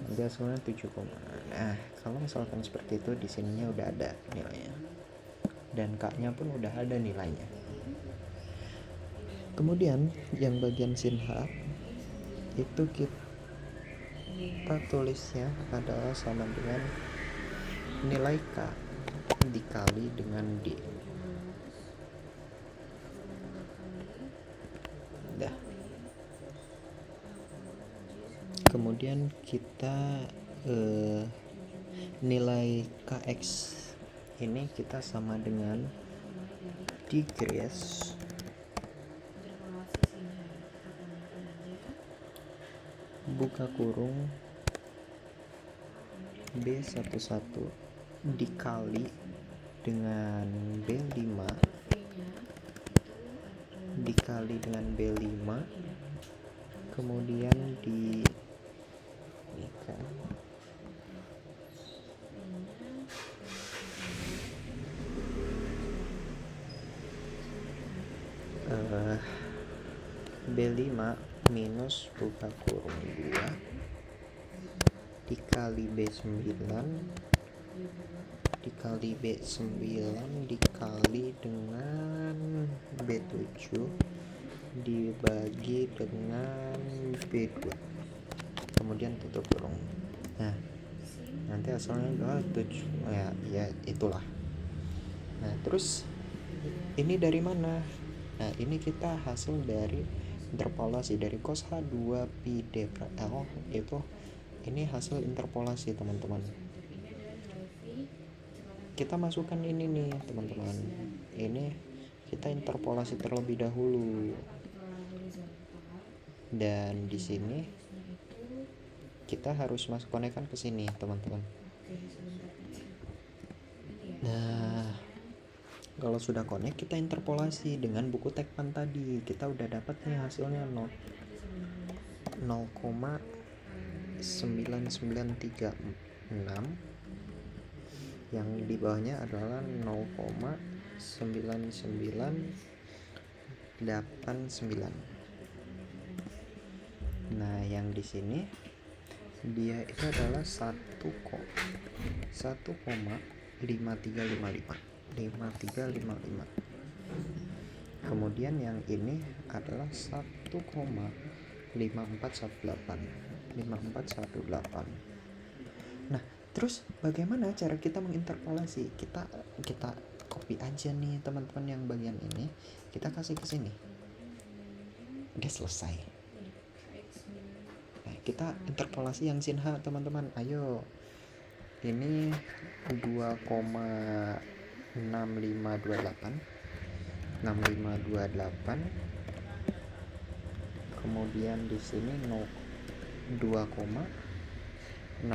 Nanti hasilnya 7, nah kalau misalkan seperti itu, di sininya udah ada nilainya. Dan K-nya pun udah ada nilainya. Kemudian yang bagian sin H itu kita tulisnya adalah sama dengan nilai K dikali dengan D. Dah. Kemudian kita nilai Kx ini kita sama dengan degrees buka kurung B11 dikali dengan B5 dikali dengan B5, kemudian di ini kan B5 minus buka kurung 2 dikali B9 dikali B9 dikali dengan B7 dibagi dengan B2, kemudian tutup kurung. Nah, nanti hasilnya adalah 7. Ya itulah. Nah, terus ini dari mana? Nah, ini kita hasil dari interpolasi dari cos H2 pi D per L. Itu ini hasil interpolasi, teman-teman. Kita masukkan ini nih, teman-teman. Ini kita interpolasi terlebih dahulu. Dan di sini kita harus masuk konekkan ke sini, teman-teman. Nah, kalau sudah connect, kita interpolasi dengan buku Tekpan tadi. Kita udah dapat nih hasilnya 0,9936. Yang di bawahnya adalah 0,9989. Nah, yang di sini dia itu adalah 1,5355. Kemudian yang ini adalah 1,5418. Nah, terus bagaimana cara kita menginterpolasi? Kita copy aja nih, teman-teman, yang bagian ini kita kasih ke sini. Udah selesai. Nah, kita interpolasi yang sin H, teman-teman. Ayo. Ini 2,6528. Kemudian di sini 2,6586.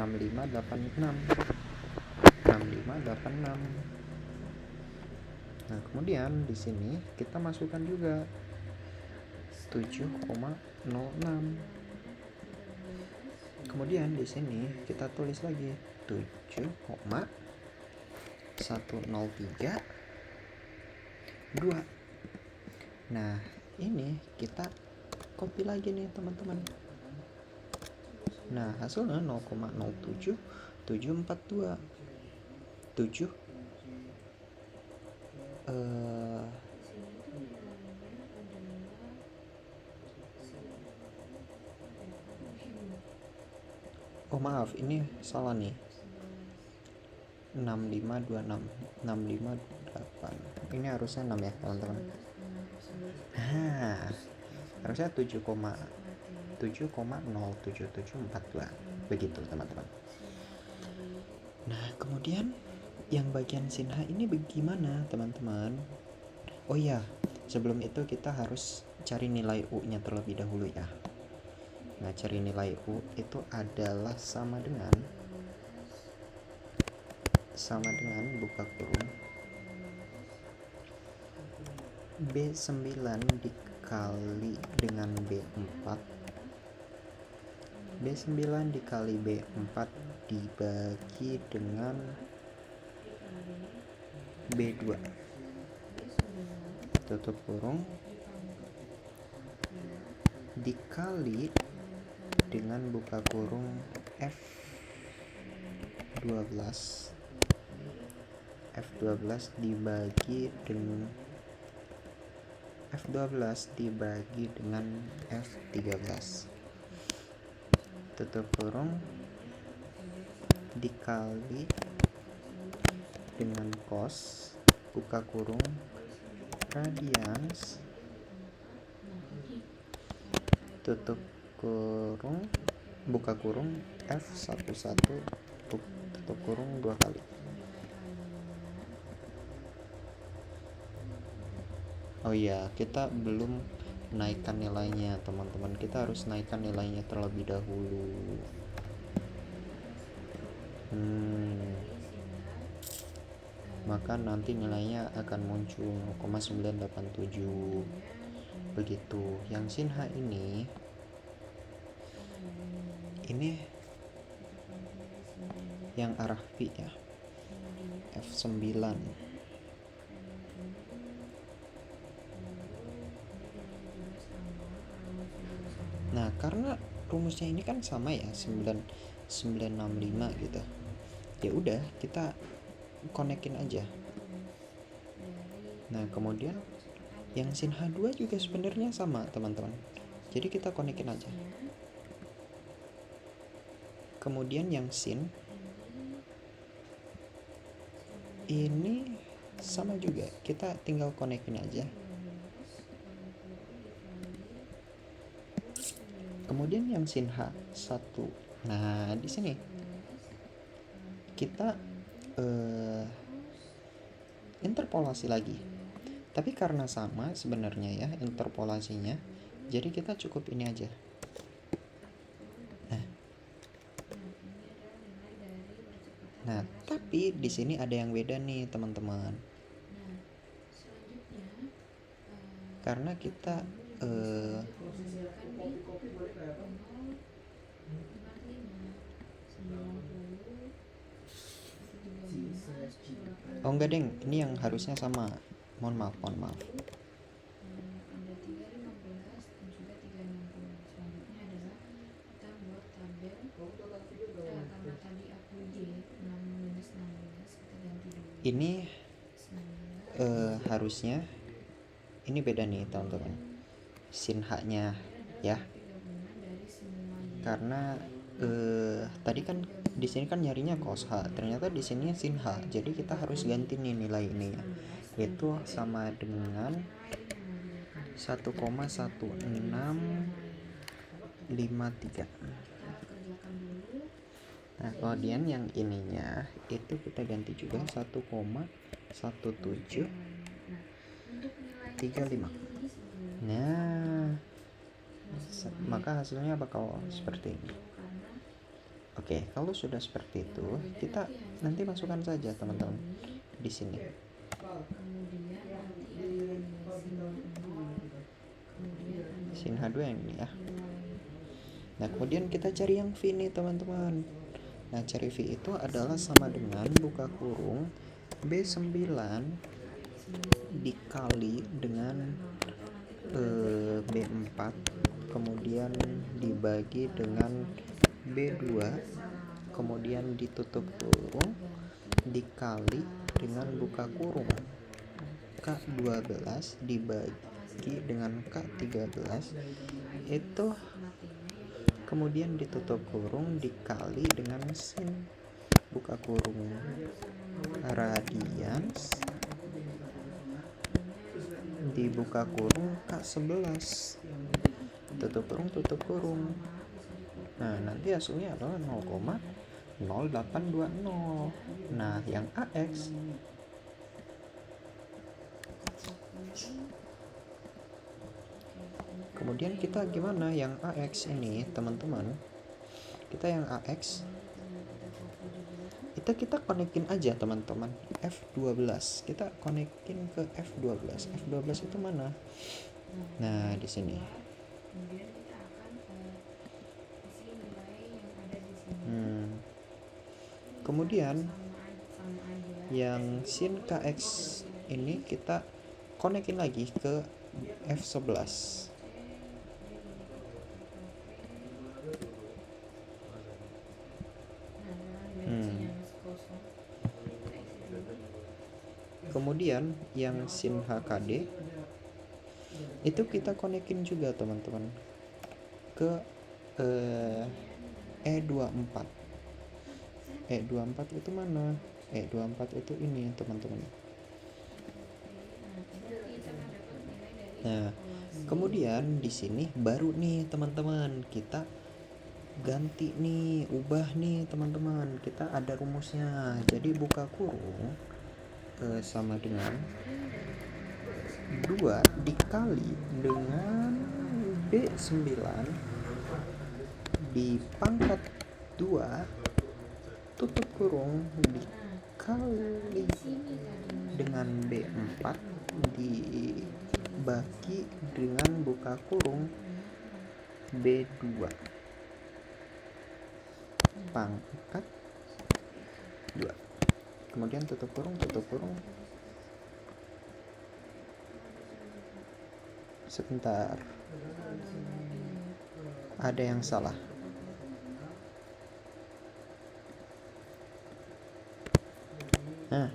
Nah, kemudian di sini kita masukkan juga 7,06. Kemudian di sini kita tulis lagi 7,103,2. Nah, ini kita copy lagi nih, teman-teman. Nah, hasilnya 0,07742. 7 oh maaf, ini salah nih. 6526 6528. Ini harusnya 6 ya, teman-teman. Harusnya 7,07742. Begitu, teman-teman. Nah, kemudian yang bagian sin H ini bagaimana, teman-teman? Oh iya, sebelum itu kita harus cari nilai U-nya terlebih dahulu ya. Nah, cari nilai U itu adalah sama dengan buka kurung B9 dikali dengan B4, B9 dikali B4 dibagi dengan B2, tutup kurung, dikali dengan buka kurung F12 dibagi dengan F13, tutup kurung, dikali dengan cos, buka kurung, radians, tutup kurung, buka kurung, F11, tutup kurung 2 kali. Oh iya, kita belum naikkan nilainya teman-teman, kita harus naikkan nilainya terlebih dahulu. Maka nanti nilainya akan muncul 0,987 begitu. Yang sin H ini yang arah V ya, F9. Nah, karena rumusnya ini kan sama ya, 965 gitu. Ya udah, kita konekin aja. Nah, kemudian yang sin H2 juga sebenarnya sama, teman-teman. Jadi kita konekin aja. Kemudian yang sin ini sama juga, kita tinggal konekin aja. Kemudian yang sin H1. Nah, di sini kita interpolasi lagi. Tapi karena sama sebenarnya ya interpolasinya, jadi kita cukup ini aja. Nah, tapi di sini ada yang beda nih, teman-teman. Karena kita oh enggak deng, ini yang harusnya sama. Mohon maaf. Ini harusnya ini beda nih teman-teman, sin H-nya ya. Karena tadi kan di sini kan nyarinya cos H, ternyata di sini sin H. Jadi kita harus ganti nih nilai ini ya. Itu sama dengan 1,1653. Nah, kemudian yang ininya itu kita ganti juga 1,1735. Nah, maka hasilnya bakal seperti ini. Oke, kalau sudah seperti itu, kita nanti masukkan saja teman-teman di sini. Sin H2 yang ini ya. Nah, kemudian kita cari yang V nih teman-teman. Nah, cari V itu adalah sama dengan buka kurung B9 dikali dengan B4, kemudian dibagi dengan B2, kemudian ditutup kurung, dikali dengan buka kurung K12 dibagi dengan K13, itu kemudian ditutup kurung dikali dengan sin buka kurung radians dibuka kurung K11, tutup kurung. Nah, nanti hasilnya adalah 0,0820. Nah, yang AX Kemudian kita gimana yang AX ini teman-teman, kita yang AX kita konekin aja teman-teman, F12 kita konekin ke F12. F12 itu mana? Nah di sini. Kemudian yang sin KX ini kita konekin lagi ke F11. Kemudian yang sin HKD itu kita konekin juga teman-teman ke E24. E24 itu mana? E24 itu ini teman-teman. Nah, kemudian di sini baru nih teman-teman kita ganti nih, ubah nih teman-teman. Kita ada rumusnya. Jadi buka kurung sama dengan 2 dikali dengan B9 dipangkat 2 tutup kurung dikali dengan B4 dibagi dengan buka kurung B2 pangkat 2. Kemudian tutup kurung. Sebentar, ada yang salah. Nah,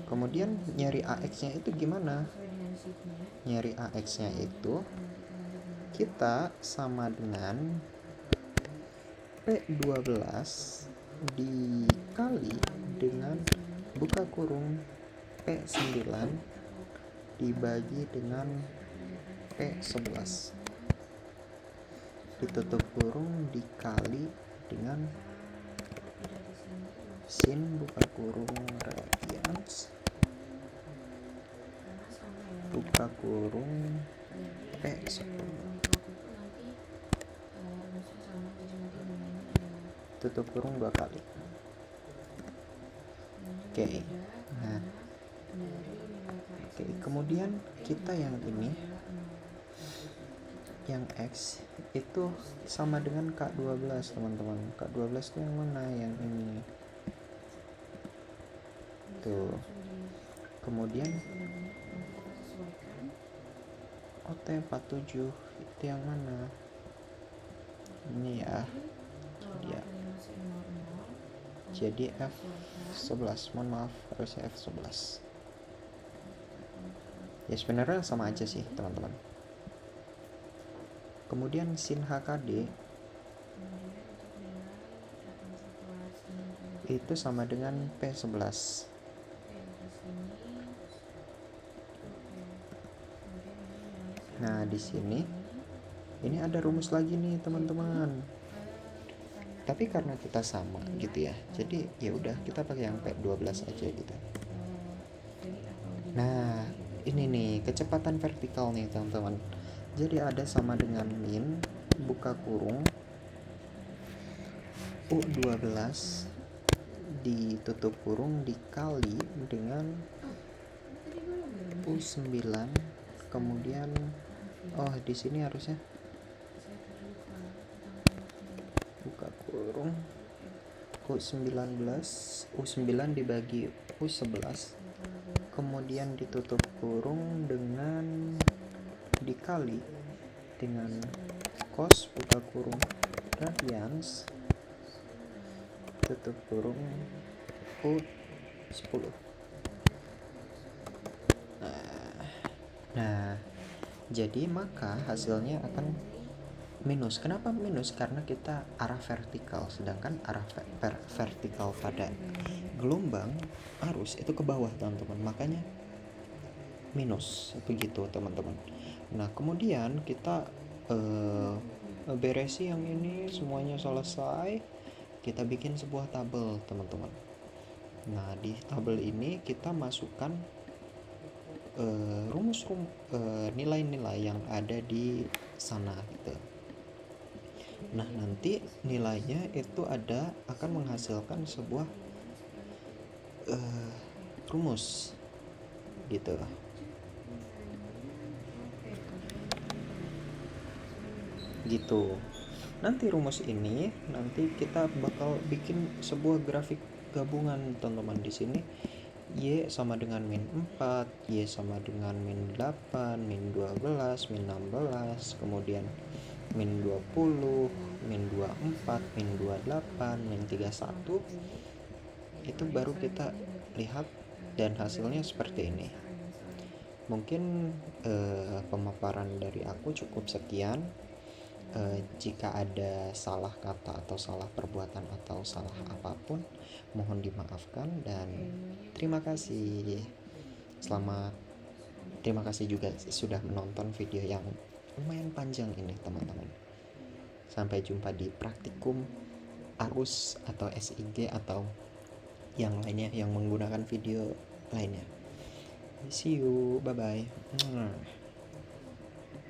kemudian nyari AX-nya itu gimana? Nyari AX-nya itu kita sama dengan P12 dikali dengan buka kurung P9 dibagi dengan P11 ditutup kurung dikali dengan sin buka kurung radians buka kurung P10 tutup kurung 2 kali. Oke. Nah, kemudian kita yang ini, yang X itu sama dengan K12 teman-teman. K12 itu yang mana? Yang ini tuh. Kemudian OT47 itu yang mana? Ini ya, dia. Jadi F11, mohon maaf, harusnya F11. Ya sebenarnya sama aja sih teman-teman. Kemudian sin HKD itu sama dengan P11. Nah di sini ini ada rumus lagi nih teman-teman. Tapi karena kita sama gitu ya, jadi ya udah kita pakai yang P12 aja gitu. Nah ini nih kecepatan vertikal nih teman-teman. Jadi ada sama dengan min buka kurung U12 ditutup kurung dikali dengan U9 kemudian di sini harusnya buka kurung U9 dibagi U11 kemudian ditutup kurung dengan dikali dengan cos buka kurung radians tutup kurung U10. Nah jadi maka hasilnya akan minus. Kenapa minus? Karena kita arah vertikal, sedangkan arah vertikal pada gelombang arus itu ke bawah teman-teman, makanya minus begitu teman-teman. Nah kemudian kita beresi yang ini semuanya selesai, kita bikin sebuah tabel teman-teman. Nah, di tabel ini kita masukkan nilai-nilai yang ada di sana gitu. Nah, nanti nilainya itu akan menghasilkan sebuah rumus gitu. Gitu. Nanti rumus ini nanti kita bakal bikin sebuah grafik gabungan, teman-teman. Di sini Y sama dengan min 4, Y sama dengan min 8, min 12, min 16, kemudian min 20, min 24, min 28, min 31. Itu baru kita lihat dan hasilnya seperti ini. Mungkin pemaparan dari aku cukup sekian. Jika ada salah kata atau salah perbuatan atau salah apapun, mohon dimaafkan dan terima kasih. Terima kasih juga sudah menonton video yang lumayan panjang ini, teman-teman. Sampai jumpa di praktikum arus atau SIG atau yang lainnya yang menggunakan video lainnya. See you, bye bye.